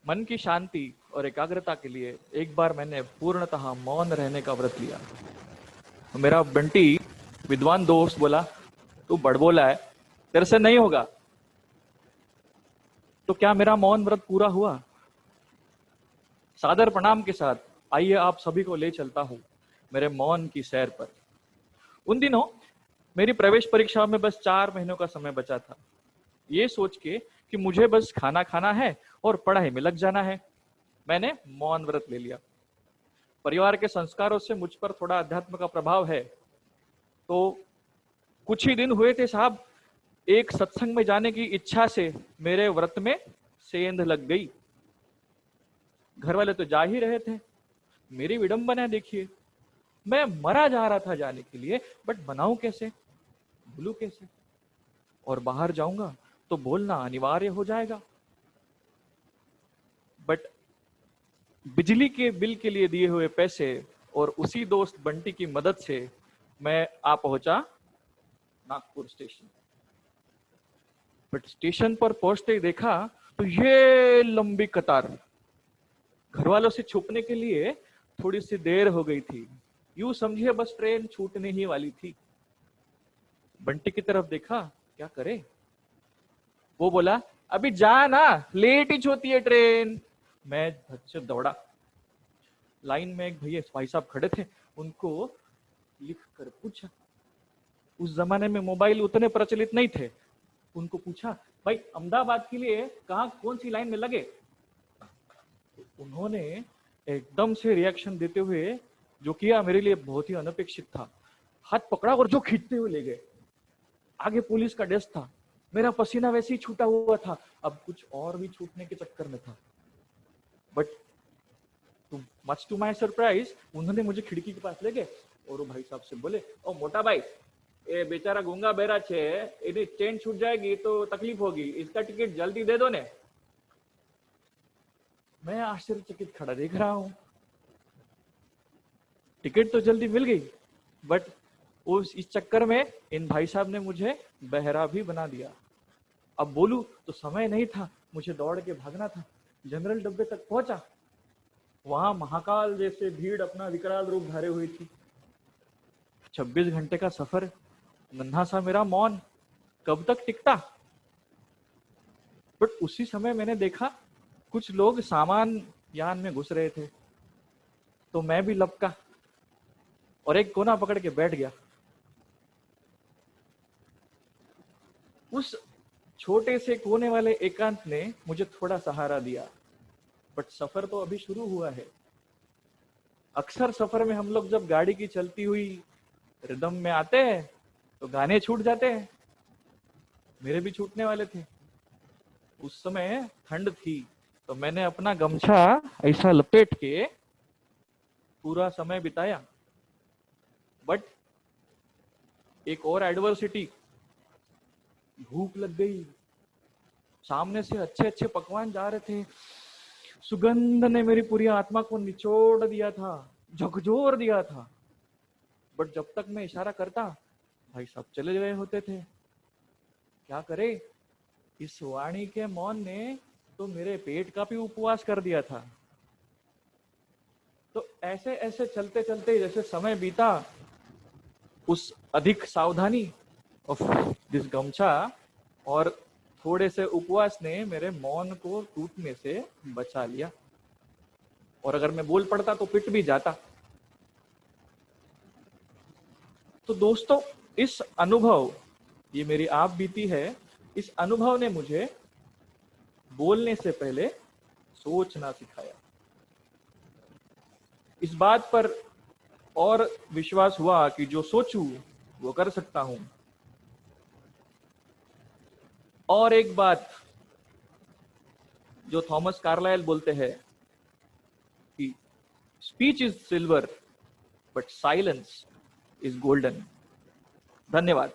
मन की शांति और एकाग्रता के लिए एक बार मैंने पूर्णतः मौन रहने का व्रत लिया। मेरा बंटी विद्वान दोस्त बोला, तू बड़बोला है, तेरे से नहीं होगा। तो क्या मेरा मौन व्रत पूरा हुआ? सादर प्रणाम के साथ आइए आप सभी को ले चलता हूं मेरे मौन की सैर पर। उन दिनों मेरी प्रवेश परीक्षा में बस 4 महीनों का समय बचा था। ये सोच के कि मुझे बस खाना खाना है और पढ़ाई में लग जाना है, मैंने मौन व्रत ले लिया। परिवार के संस्कारों से मुझ पर थोड़ा अध्यात्म का प्रभाव है, तो कुछ ही दिन हुए थे साहब, एक सत्संग में जाने की इच्छा से मेरे व्रत में सेंध लग गई। घर वाले तो जा ही रहे थे, मेरी विडंबना देखिए। मैं मरा जा रहा था जाने के लिए, बट बनाऊं कैसे, भूलू कैसे? और बाहर जाऊंगा तो बोलना अनिवार्य हो जाएगा। बट बिजली के बिल के लिए दिए हुए पैसे और उसी दोस्त बंटी की मदद से मैं आ पहुंचा नागपुर स्टेशन। बट स्टेशन पर पहुंचते ही देखा तो ये लंबी कतार। घर वालों से छुपने के लिए थोड़ी सी देर हो गई थी, यूं समझिए बस ट्रेन छूटने ही वाली थी। बंटी की तरफ देखा, क्या करे? वो बोला, अभी जा ना, लेट ही होती है ट्रेन। मैं झट से दौड़ा। लाइन में एक भैया भाई साहब खड़े थे, उनको लिख कर पूछा। उस जमाने में मोबाइल उतने प्रचलित नहीं थे। उनको पूछा, भाई अहमदाबाद के लिए कहाँ कौन सी लाइन में लगे? तो उन्होंने एकदम से रिएक्शन देते हुए जो किया मेरे लिए बहुत ही अनपेक्षित था। हाथ पकड़ा और जो खींचते हुए ले गए। आगे पुलिस का डेस्क था, मेरा पसीना वैसे ही छूटा हुआ था, अब कुछ और भी छूटने के चक्कर में था। But much to my surprise उन्होंने मुझे खिड़की के पास ले गए और वो भाई साहब से बोले, ओ मोटा भाई, ये बेचारा गूंगा बहरा छे, यदि ट्रेन छूट जाएगी तो तकलीफ होगी, इसका टिकट जल्दी दे दो ने। मैं आश्चर्यचकित खड़ा देख रहा हूं। टिकट तो जल्दी मिल गई, बट उस इस चक्कर में इन भाई साहब ने मुझे बहरा भी बना दिया। अब बोलूं तो समय नहीं था, मुझे दौड़ के भागना था। जनरल डब्बे तक पहुंचा, वहां महाकाल जैसे भीड़ अपना विकराल रूप धारे हुई थी। 26 घंटे का सफर, नन्हा सा मेरा मौन कब तक टिकता? बट उसी समय मैंने देखा कुछ लोग सामान यान में घुस रहे थे, तो मैं भी लपका और एक कोना पकड़ के बैठ गया। उस छोटे से कोने वाले एकांत ने मुझे थोड़ा सहारा दिया। बट सफर तो अभी शुरू हुआ है। अक्सर सफर में हम लोग जब गाड़ी की चलती हुई रिदम में आते हैं तो गाने छूट जाते हैं, मेरे भी छूटने वाले थे। उस समय ठंड थी, तो मैंने अपना गमछा ऐसा लपेट के पूरा समय बिताया। बट एक और एडवर्सिटी, भूख लग गई। सामने से अच्छे अच्छे पकवान जा रहे थे, सुगंध ने मेरी पूरी आत्मा को निचोड़ दिया था, झकझोर दिया था। बट जब तक मैं इशारा करता, भाई साहब चले गए होते थे। क्या करे, इस वाणी के मौन ने तो मेरे पेट का भी उपवास कर दिया था। तो ऐसे ऐसे चलते चलते जैसे समय बीता, उस अधिक सावधानी ऑफ दिस गमछा और थोड़े से उपवास ने मेरे मौन को टूटने से बचा लिया। और अगर मैं बोल पड़ता तो पिट भी जाता। तो दोस्तों, इस अनुभव, ये मेरी आप बीती है, इस अनुभव ने मुझे बोलने से पहले सोचना सिखाया। इस बात पर और विश्वास हुआ कि जो सोचूं वो कर सकता हूं। और एक बात जो थॉमस कार्लाइल बोलते हैं कि speech is silver but silence is golden. धन्यवाद।